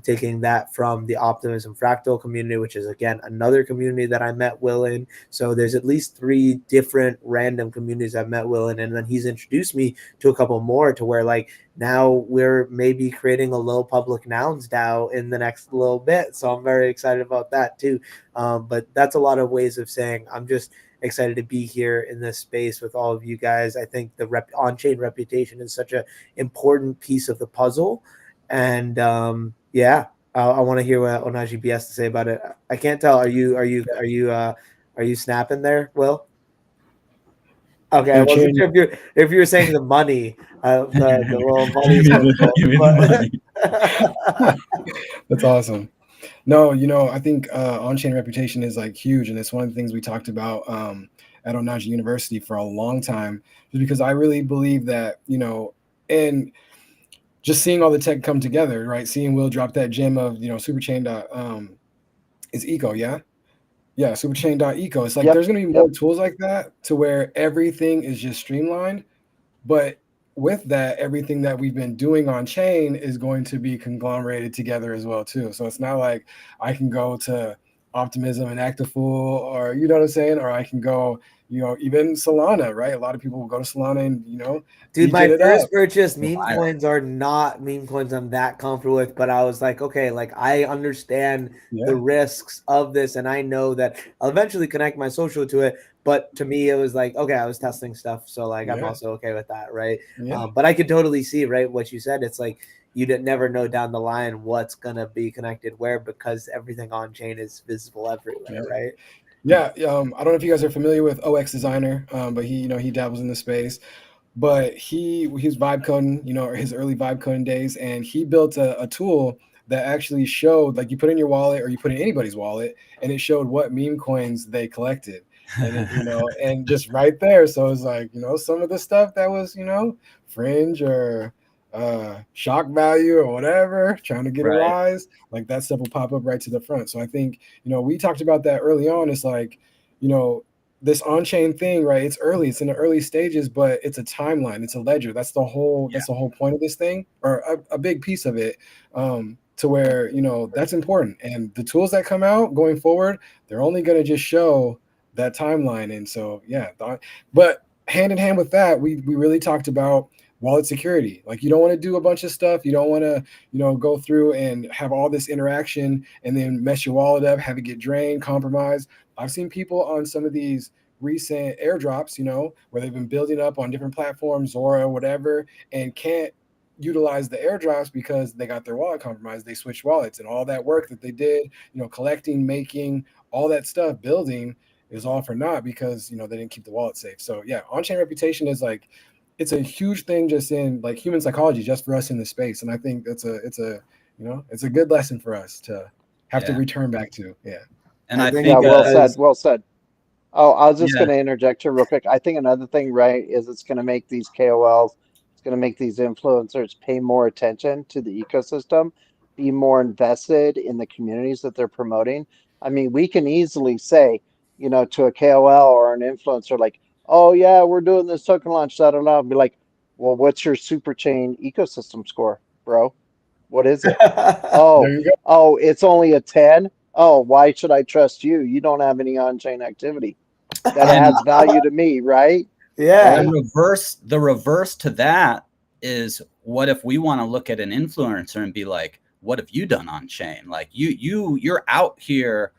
taking that from the Optimism Fractal community, which is again another community that I met Will in. So there's at least 3 different random communities I've met Will in, and then he's introduced me to a couple more to where like now we're maybe creating a low public nouns DAO in the next little bit. So I'm very excited about that too. But that's a lot of ways of saying I'm just excited to be here in this space with all of you guys. I think the on-chain reputation is such an important piece of the puzzle. And I want to hear what OhnahjiB has to say about it. I can't tell. Are you snapping there, Will? Okay, I wasn't sure if you were saying the money, the little money. That's awesome. No, I think on-chain reputation is like huge, and it's one of the things we talked about at Ohnahji University for a long time, just because I really believe that and just seeing all the tech come together, right? Seeing Will drop that gem of superchain is eco, yeah. Superchain.eco. It's like there's going to be more tools like that to where everything is just streamlined. But with that, everything that we've been doing on chain is going to be conglomerated together as well, too. So it's not like I can go to Optimism and act a fool, or you know what I'm saying? Or I can go, even Solana, right? A lot of people will go to Solana and, dude, my first purchase meme coins are not meme coins I'm that comfortable with, but I was like, okay, like I understand the risks of this, and I know that I'll eventually connect my social to it. But to me, it was like, okay, I was testing stuff, so like I'm also okay with that, right? But I could totally see, right, what you said. It's like you never know down the line what's gonna be connected where, because everything on chain is visible everywhere, right? Yeah, I don't know if you guys are familiar with OX Designer, but he dabbles in the space. But he's vibe coding, or his early vibe coding days, and he built a tool that actually showed, like, you put in your wallet or you put in anybody's wallet, and it showed what meme coins they collected, and and just right there. So it's like, some of the stuff that was, fringe or shock value or whatever, trying to get a Right. rise, like that stuff will pop up right to the front. So I think, we talked about that early on. It's like, this on-chain thing, right? It's early, it's in the early stages, but it's a timeline, it's a ledger. That's the whole point of this thing, or a big piece of it, to where, that's important. And the tools that come out going forward, they're only going to just show that timeline. And so, but hand in hand with that, we really talked about wallet security. Like, you don't want to do a bunch of stuff. You don't want to, go through and have all this interaction and then mess your wallet up, have it get drained, compromised. I've seen people on some of these recent airdrops, where they've been building up on different platforms, Zora, whatever, and can't utilize the airdrops because they got their wallet compromised. They switched wallets, and all that work that they did, collecting, making, all that stuff, building, is all for naught because, they didn't keep the wallet safe. So yeah, on-chain reputation is like, it's a huge thing just in like human psychology, just for us in this space. And I think it's a good lesson for us to have to return back to. Yeah. And I I think think, well said. Well said. Oh, I was just yeah, going to interject here real quick. I think another thing, right, is it's going to make these KOLs, it's going to make these influencers pay more attention to the ecosystem, be more invested in the communities that they're promoting. I mean, we can easily say, to a KOL or an influencer, like, oh, yeah, we're doing this token launch, da da da. Be like, well, what's your super chain ecosystem score, bro? What is it? There Oh, you go. oh, it's only a 10. Oh, why should I trust you? You don't have any on-chain activity that and adds value to me, right? Yeah. Right? the reverse to that is, what if we want to look at an influencer and be like, what have you done on chain? Like, you're out here,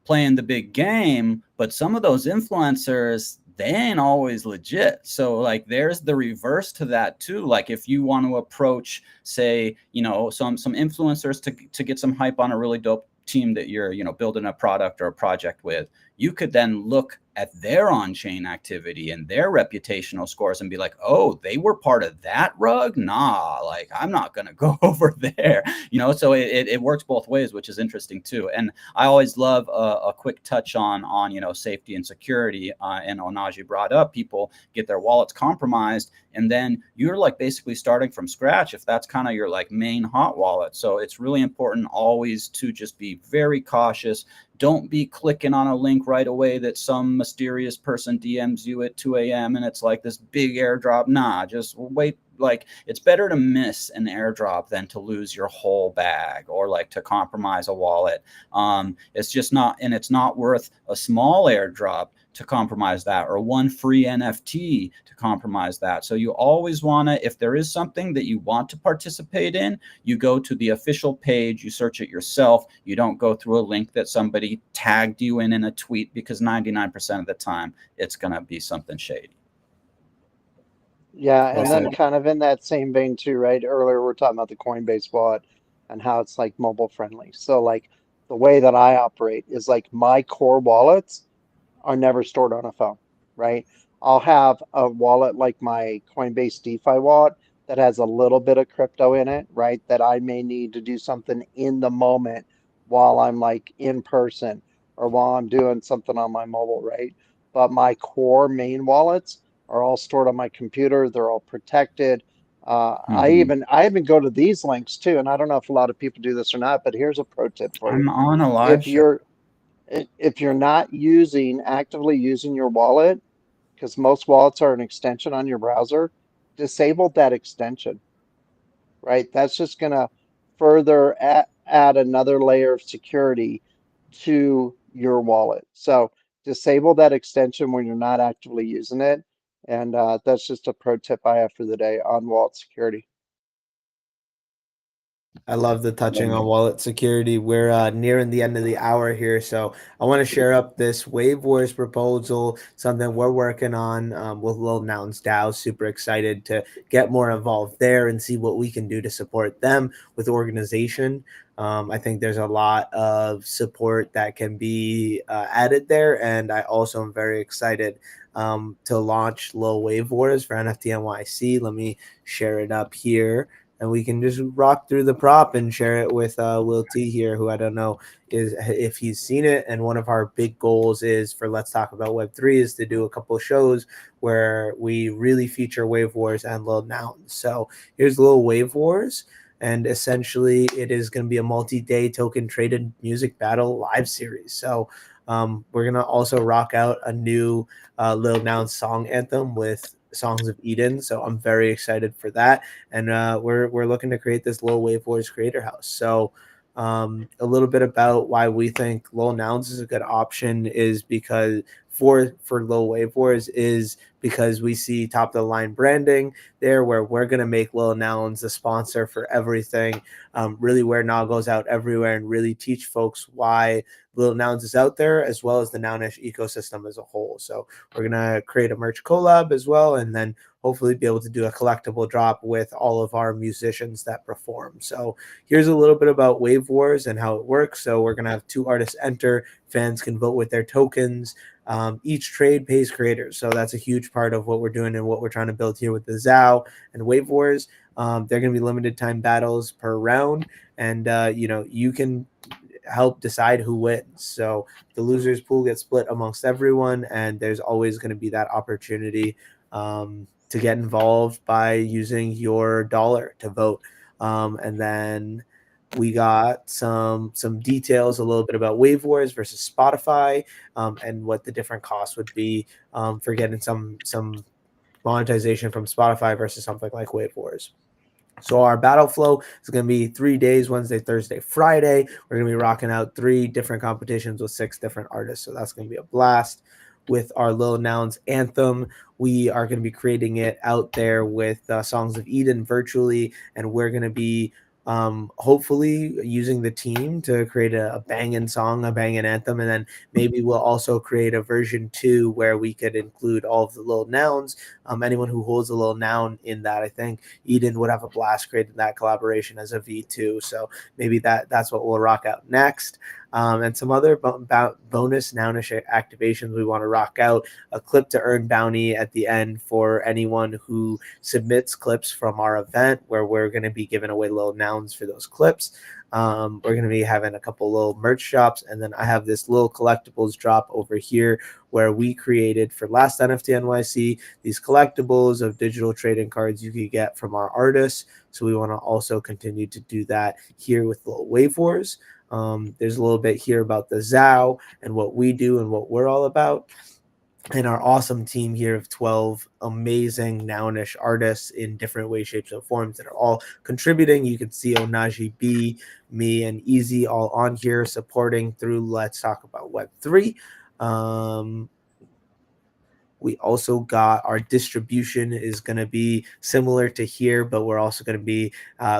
playing the big game, but some of those influencers, they ain't always legit. So like, there's the reverse to that too. Like, if you want to approach, say, some influencers to get some hype on a really dope team that you're, building a product or a project with, you could then look at their on-chain activity and their reputational scores and be like, oh, they were part of that rug? Nah, like, I'm not going to go over there. So it works both ways, which is interesting too. And I always love a quick touch on safety and security. And OhnahjiB brought up, people get their wallets compromised, and then you're like basically starting from scratch if that's kind of your like main hot wallet. So it's really important always to just be very cautious. Don't be clicking on a link right away that some mysterious person DMs you at 2 a.m. and it's like this big airdrop. Nah, just wait. Like, it's better to miss an airdrop than to lose your whole bag or like to compromise a wallet. It's just not, and it's not worth a small airdrop to compromise that, or one free NFT to compromise that. So you always want to, if there is something that you want to participate in, you go to the official page, you search it yourself. You don't go through a link that somebody tagged you in a tweet, because 99% of the time it's going to be something shady. Yeah, Well and said. then kind of in that same vein too, right? Earlier we are talking about the Coinbase wallet and how it's like mobile friendly. So like the way that I operate is like my core wallets are never stored on a phone, right? I'll have a wallet like my Coinbase DeFi wallet that has a little bit of crypto in it, right? That I may need to do something in the moment while I'm like in person or while I'm doing something on my mobile, right? But my core main wallets are all stored on my computer. They're all protected. I even go to these links too, and I don't know if a lot of people do this or not, but here's a pro tip for you. I'm on a live If show. you're if you're not actively using your wallet, because most wallets are an extension on your browser, disable that extension, right? That's just going to further add another layer of security to your wallet. So disable that extension when you're not actively using it. And that's just a pro tip I have for the day on wallet security. I love the touching on wallet security. We're nearing the end of the hour here, so I want to share up this Wave Wars proposal, something we're working on with Lil Nouns DAO. Super excited to get more involved there and see what we can do to support them with organization. I think there's a lot of support that can be added there, and I also am very excited to launch Lil Wave Wars for NFT NYC. Let me share it up here, and we can just rock through the prop and share it with Will T here, who I don't know is if he's seen it. And one of our big goals is for Let's Talk About Web3 is to do a couple of shows where we really feature Wave Wars and Lil Nouns. So here's Lil Wave Wars. And essentially, it is going to be a multi-day token traded music battle live series. So we're going to also rock out a new Lil Nouns song anthem with Songs of Eden. So I'm very excited for that. And we're looking to create this Lil Wave Wars creator house. So a little bit about why we think Lil Nouns is a good option is because for Lil Wave Wars is because we see top of the line branding there, where we're going to make Lil Nouns the sponsor for everything, really wear Noggles out everywhere and really teach folks why Lil Nouns is out there, as well as the Nounish ecosystem as a whole. So we're going to create a merch collab as well, and then hopefully be able to do a collectible drop with all of our musicians that perform. So here's a little bit about Wave Wars and how it works. So we're going to have 2 artists enter. Fans can vote with their tokens. Each trade pays creators. So that's a huge part of what we're doing and what we're trying to build here with the ZAO and Wave Wars. They're going to be limited time battles per round. And, you can help decide who wins. So the losers pool gets split amongst everyone. And there's always going to be that opportunity to get involved by using your dollar to vote. And then we got some details, a little bit about Wave Wars versus Spotify, and what the different costs would be for getting some monetization from Spotify versus something like Wave Wars. So our battle flow is going to be 3 days, Wednesday, Thursday, Friday. We're going to be rocking out 3 different competitions with 6 different artists. So that's going to be a blast. With our Lil Nouns anthem, we are going to be creating it out there with Songs of Eden virtually, and we're going to be hopefully using the team to create a banging song, a banging anthem, and then maybe we'll also create a version 2 where we could include all of the Lil Nouns. Anyone who holds a Lil Noun in that, I think Eden would have a blast creating that collaboration as a V2. So maybe that's what we'll rock out next. And some other bonus Nounish activations we want to rock out. A clip to earn bounty at the end for anyone who submits clips from our event, where we're going to be giving away Lil Nouns for those clips. We're going to be having a couple little merch shops, and then I have this little collectibles drop over here where we created for last NFT NYC these collectibles of digital trading cards you could get from our artists. So we want to also continue to do that here with Lil Wave Wars. There's a little bit here about the ZAO and what we do and what we're all about. And our awesome team here of 12 amazing Nounish artists in different ways, shapes, and forms that are all contributing. You can see OhnahjiB, me, and Easy all on here supporting through Let's Talk About Web3. We also got our distribution is going to be similar to here, but we're also going to be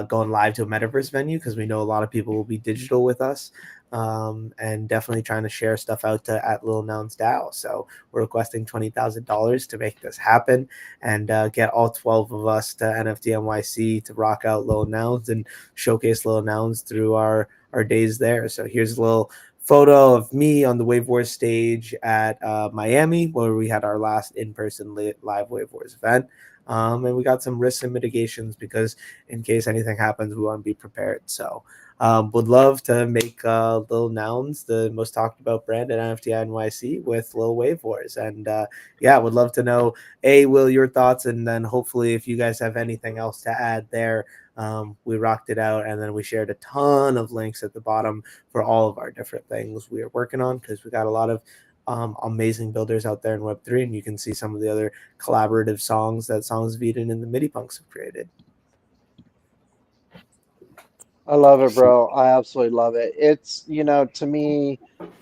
going live to a metaverse venue because we know a lot of people will be digital with us, and definitely trying to share stuff out to at Lil Nouns DAO. So we're requesting $20,000 to make this happen and get all 12 of us to NFT NYC to rock out Lil Nouns and showcase Lil Nouns through our days there. So here's a little photo of me on the Wave Wars stage at Miami, where we had our last in-person live Wave Wars event. And we got some risks and mitigations because in case anything happens, we want to be prepared. So would love to make Lil Nouns the most talked about brand at NFT NYC with Lil Wave Wars. And would love to know, Will, your thoughts, and then hopefully if you guys have anything else to add there. We rocked it out, and then we shared a ton of links at the bottom for all of our different things we are working on, because we got a lot of amazing builders out there in Web3, and you can see some of the other collaborative songs that Songs of Eden and the MIDI Punks have created. I love it, bro. I absolutely love it. It's, to me,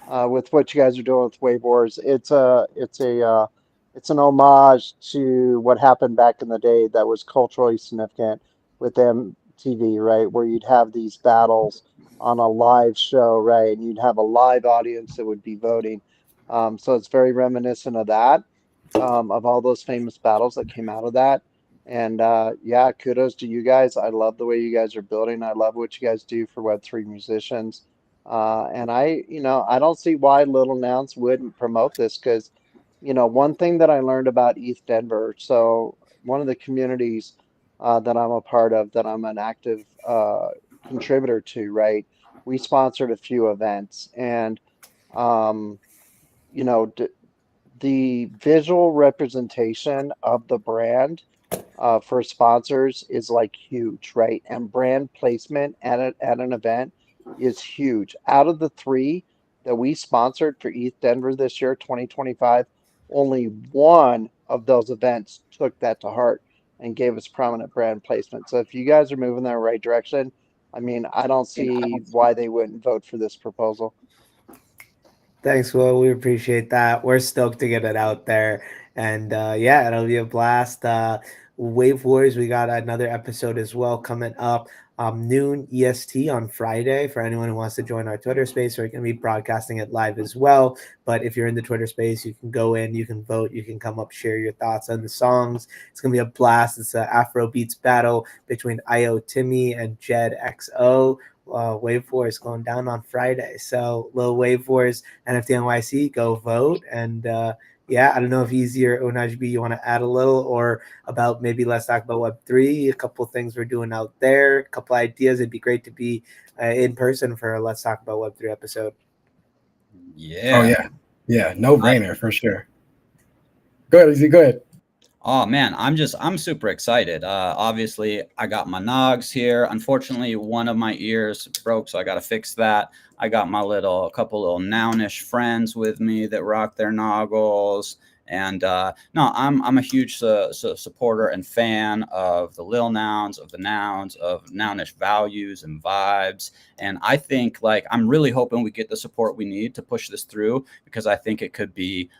with what you guys are doing with Wave Wars, it's an homage to what happened back in the day that was culturally significant with them TV, right? Where you'd have these battles on a live show, right? And you'd have a live audience that would be voting. So it's very reminiscent of that, of all those famous battles that came out of that. And yeah, kudos to you guys. I love the way you guys are building. I love what you guys do for Web3 musicians. And I don't see why Little Nouns wouldn't promote this because, one thing that I learned about East Denver, so one of the communities that I'm a part of, that I'm an active contributor to, right? We sponsored a few events, and um, you know, d the visual representation of the brand for sponsors is like huge, right? And brand placement at an event is huge. Out of the three that we sponsored for East Denver this year, 2025, only one of those events took that to heart and gave us prominent brand placement. So if you guys are moving in the right direction, I mean, I don't see why they wouldn't vote for this proposal. Thanks, Will. We appreciate that. We're stoked to get it out there. And yeah, it'll be a blast. Wave Wars, we got another episode as well coming up, noon EST on Friday for anyone who wants to join our Twitter space. We're going to be broadcasting it live as well. But if you're in the Twitter space, you can go in, you can vote, you can come up, share your thoughts on the songs. It's going to be a blast. It's an Afro Beats battle between IO Timmy and Jed XO. Wave Wars going down on Friday. So, little Wave Wars NFT NYC, go vote. And yeah, I don't know if Easy or OhnahjiB, you want to add a little, or about maybe let's talk about Web3, a couple things we're doing out there, a couple ideas. It'd be great to be in person for a Let's Talk About Web3 episode. Yeah. Oh yeah, no brainer for sure. Go ahead, Izzy. Go ahead. Oh man, I'm super excited. Obviously, I got my nogs here. Unfortunately, one of my ears broke, so I got to fix that. I got a couple little nounish friends with me that rock their noggles. And no, I'm a huge supporter and fan of the Lil Nouns, of the Nouns, of Nounish values and vibes. And I think I'm really hoping we get the support we need to push this through, because I think it could be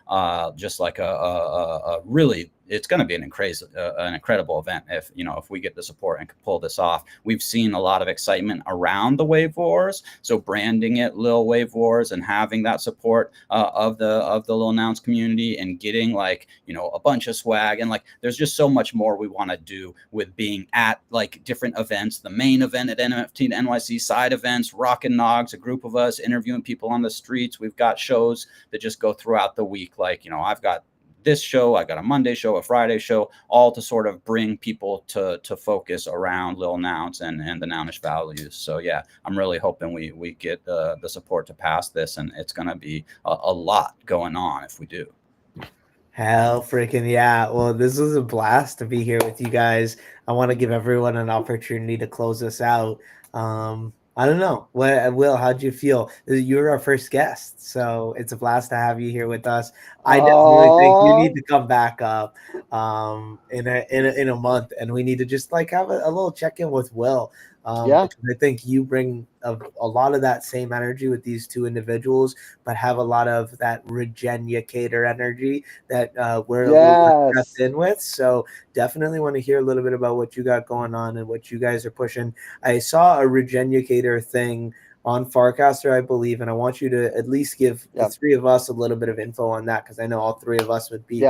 just like a really, it's going to be an incredible event if we get the support and can pull this off. We've seen a lot of excitement around the Wave Wars, so branding it Lil Wave Wars and having that support of the Lil Nouns community and getting a bunch of swag, and there's just so much more we want to do with being at different events, the main event at NFT NYC, side events, rockin' nogs, a group of us interviewing people on the streets. We've got shows that just go throughout the week. I've got this show, I got a Monday show, a Friday show, all to sort of bring people to focus around Lil Nouns and the Nounish values. So yeah, I'm really hoping we get the support to pass this, and it's going to be a lot going on if we do. Hell freaking yeah. Well, this was a blast to be here with you guys. I want to give everyone an opportunity to close us out. I don't know. Will, how'd you feel? You're our first guest, so it's a blast to have you here with us. I definitely think you need to come back up in a month, and we need to just have a little check-in with Will. Yeah. Because I think you bring a lot of that same energy with these two individuals, but have a lot of that Regenucator energy that we're a little bit stepped in with. So definitely want to hear a little bit about what you got going on and what you guys are pushing. I saw a Regenucator thing on Farcaster, I believe, and I want you to at least give the three of us a little bit of info on that, because I know all three of us would be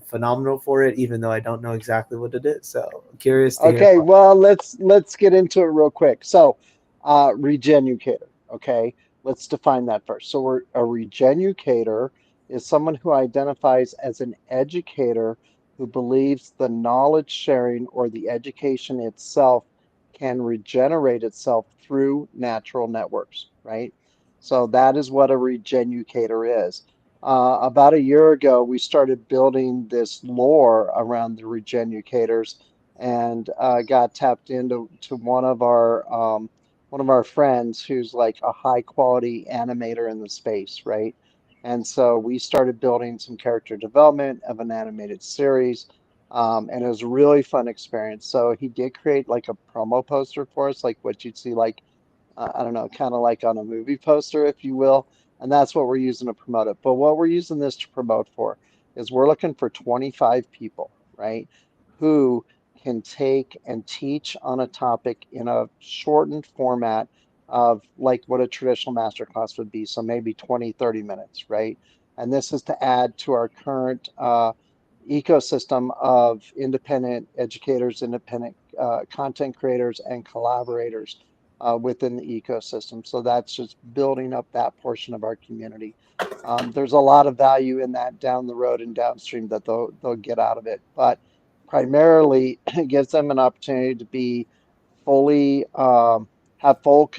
phenomenal for it, even though I don't know exactly what it is. So I'm curious to hear. Okay, well, let's get into it real quick. So, Regenucator. Okay, let's define that first. So, a Regenucator is someone who identifies as an educator who believes the knowledge sharing or the education itself can regenerate itself through natural networks, right? So that is what a Regenucator is. About a year ago, we started building this lore around the Regenucators, and got tapped into one of our friends who's like a high quality animator in the space, right? And so we started building some character development of an animated series, and it was a really fun experience. So he did create like a promo poster for us, like what you'd see I don't know, kind of like on a movie poster, if you will. And that's what we're using to promote it. But what we're using this to promote for is we're looking for 25 people, right? Who can take and teach on a topic in a shortened format of like what a traditional masterclass would be. So maybe 20, 30 minutes, right? And this is to add to our current ecosystem of independent educators, independent content creators, and collaborators within the ecosystem. So that's just building up that portion of our community. There's a lot of value in that down the road and downstream that they'll get out of it. But primarily, it gives them an opportunity to be fully have full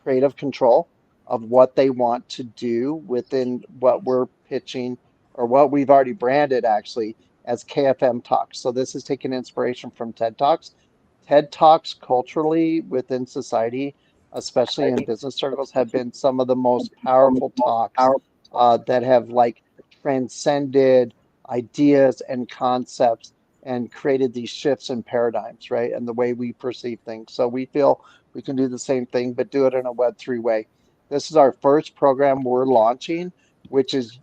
creative control of what they want to do within what we're pitching or what we've already branded actually as KFM Talks. So this is taking inspiration from TED Talks. TED Talks culturally within society, especially in business circles, have been some of the most powerful talks that have like transcended ideas and concepts and created these shifts in paradigms, right? And the way we perceive things. So we feel we can do the same thing, but do it in a Web3 way. This is our first program we're launching, which is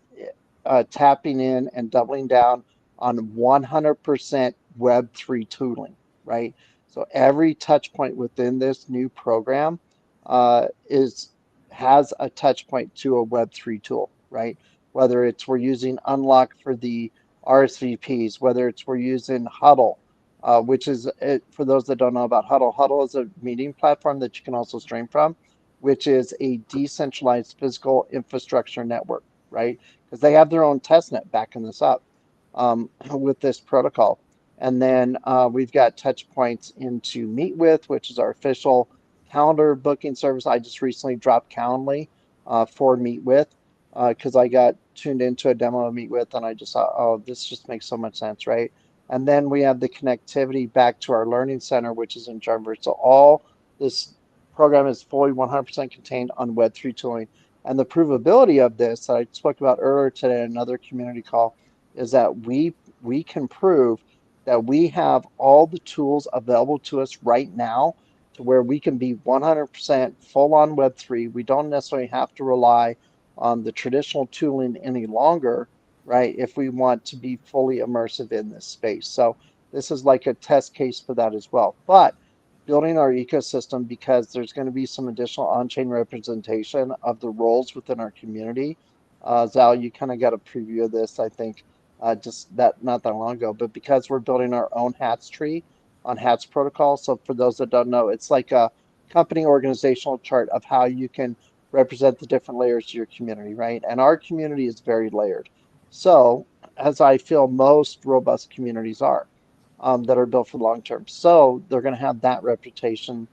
tapping in and doubling down on 100% Web3 tooling, right? So every touch point within this new program has a touch point to a Web3 tool, right? Whether it's we're using Unlock for the RSVPs, whether it's we're using Huddle, which is for those that don't know about Huddle. Huddle is a meeting platform that you can also stream from, which is a decentralized physical infrastructure network, right? Because they have their own testnet backing this up with this protocol. And then we've got touch points into Meet With, which is our official calendar booking service. I just recently dropped Calendly for Meet With because I got tuned into a demo of Meet With and I just thought, oh, this just makes so much sense, right? And then we have the connectivity back to our learning center, which is in Jarvis. So all this program is fully 100% contained on Web3 tooling. And the provability of this that I spoke about earlier today in another community call is that we can prove that we have all the tools available to us right now to where we can be 100% full on Web3. We don't necessarily have to rely on the traditional tooling any longer, right? If we want to be fully immersive in this space. So this is like a test case for that as well. But building our ecosystem, because there's going to be some additional on-chain representation of the roles within our community. Zal, you kind of got a preview of this, I think, just that not that long ago. But because we're building our own Hats tree on Hats protocol, so for those that don't know, it's like a company organizational chart of how you can represent the different layers of your community, right? And our community is very layered. So, as I feel most robust communities are that are built for the long term. So they're going to have that reputation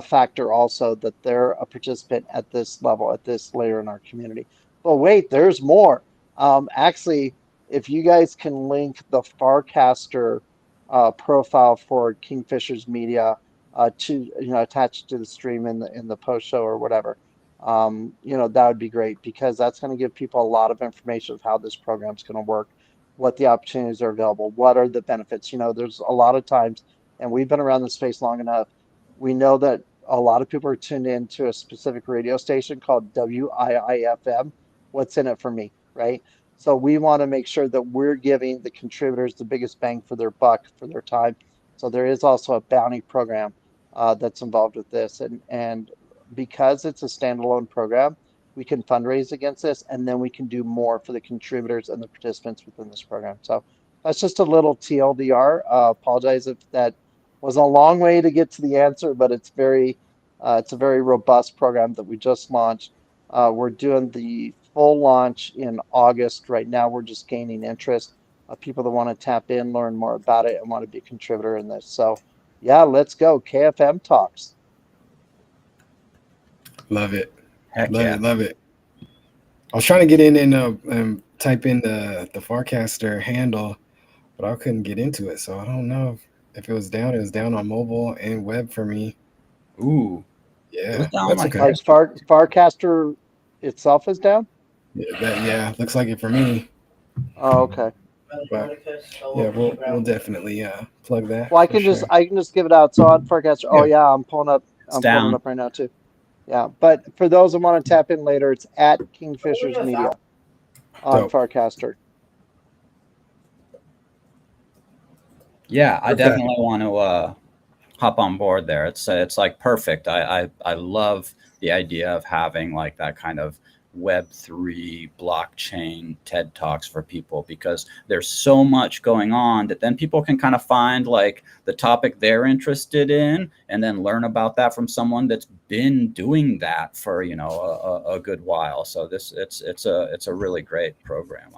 factor also that they're a participant at this level, at this layer in our community. But wait, there's more. Actually, if you guys can link the Farcaster profile for Kingfisher's Media to attach to the stream in the post show or whatever, that would be great because that's going to give people a lot of information of how this program's going to work, what the opportunities are available, what are the benefits. There's a lot of times, and we've been around this space long enough, we know that a lot of people are tuned in to a specific radio station called WIIFM. What's in it for me, right? So we want to make sure that we're giving the contributors the biggest bang for their buck, for their time. So there is also a bounty program that's involved with this. And because it's a standalone program, we can fundraise against this, and then we can do more for the contributors and the participants within this program. So that's just a little TLDR. Apologize if that was a long way to get to the answer, but it's a very robust program that we just launched. We're doing the full launch in August. Right now, we're just gaining interest of people that want to tap in, learn more about it, and want to be a contributor in this. So yeah, let's go. KFM Talks. Love it. Heck Love yeah. it. Love it. I was trying to get in and type in the Farcaster handle, but I couldn't get into it. So I don't know if it was down. It was down on mobile and web for me. Ooh. Yeah, It was down that's like okay. Like Farcaster itself is down? Yeah, looks like it for me. Oh, okay. But yeah, we'll definitely plug that. Well, I for can sure. just give it out. So on Farcaster, oh Yeah. yeah, I'm pulling up down. right now too. Yeah, but for those that want to tap in later, it's at Kingfisher's Media on Dope. Farcaster. Yeah, I Okay. definitely want to hop on board there. It's like perfect. I love the idea of having like that kind of Web3 blockchain TED Talks for people, because there's so much going on that then people can kind of find like the topic they're interested in and then learn about that from someone that's been doing that for, you know, a good while. So this it's a really great program.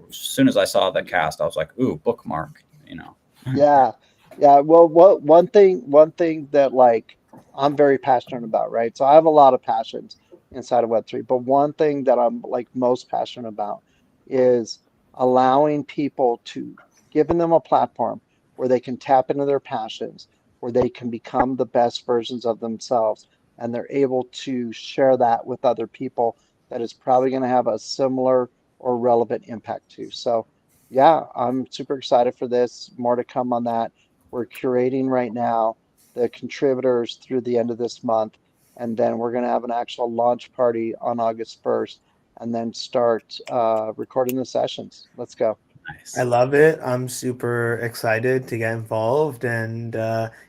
As soon as I saw the cast, I was like, ooh, bookmark, you know. Yeah, yeah. Well, what one thing that like I'm very passionate about, right? So I have a lot of passions inside of Web3, but one thing that I'm like most passionate about is allowing people to giving them a platform where they can tap into their passions, where they can become the best versions of themselves, and they're able to share that with other people that is probably going to have a similar or relevant impact to. So yeah, I'm super excited for this. More to come on that. We're curating right now the contributors through the end of this month, and then we're going to have an actual launch party on August 1st, and then start recording the sessions. Let's go. I Nice. love it. I'm super excited to get involved. And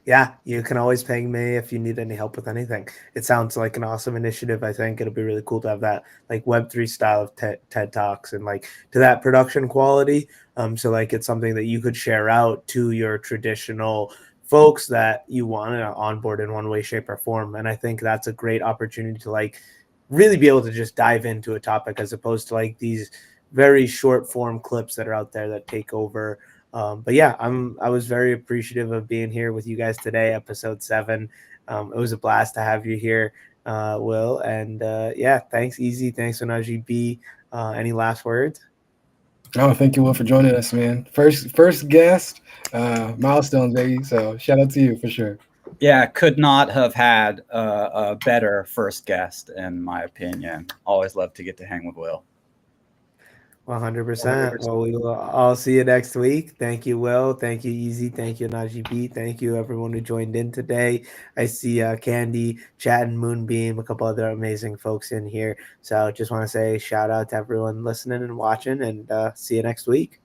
yeah, you can always ping me if you need any help with anything. It sounds like an awesome initiative. I think it'll be really cool to have that like Web3 style of TED Talks and like to that production quality. So like it's something that you could share out to your traditional folks that you want to onboard in one way, shape, or form. And I think that's a great opportunity to like really be able to just dive into a topic as opposed to like these very short form clips that are out there that take over. But yeah, I was very appreciative of being here with you guys today, episode 7. It was a blast to have you here, Will. And yeah, thanks, Easy. Thanks, OhnahjiB. Any last words? Oh, thank you, Will, for joining us, man. First guest, milestones, baby. So shout out to you for sure. Yeah, could not have had a better first guest, in my opinion. Always love to get to hang with Will. 100%. Well, we will all see you next week. Thank you, Will. Thank you, Easy. Thank you, OhnahjiB. Thank you, everyone who joined in today. I see Candy, Chad, and Moonbeam, a couple other amazing folks in here. So just want to say shout out to everyone listening and watching, and see you next week.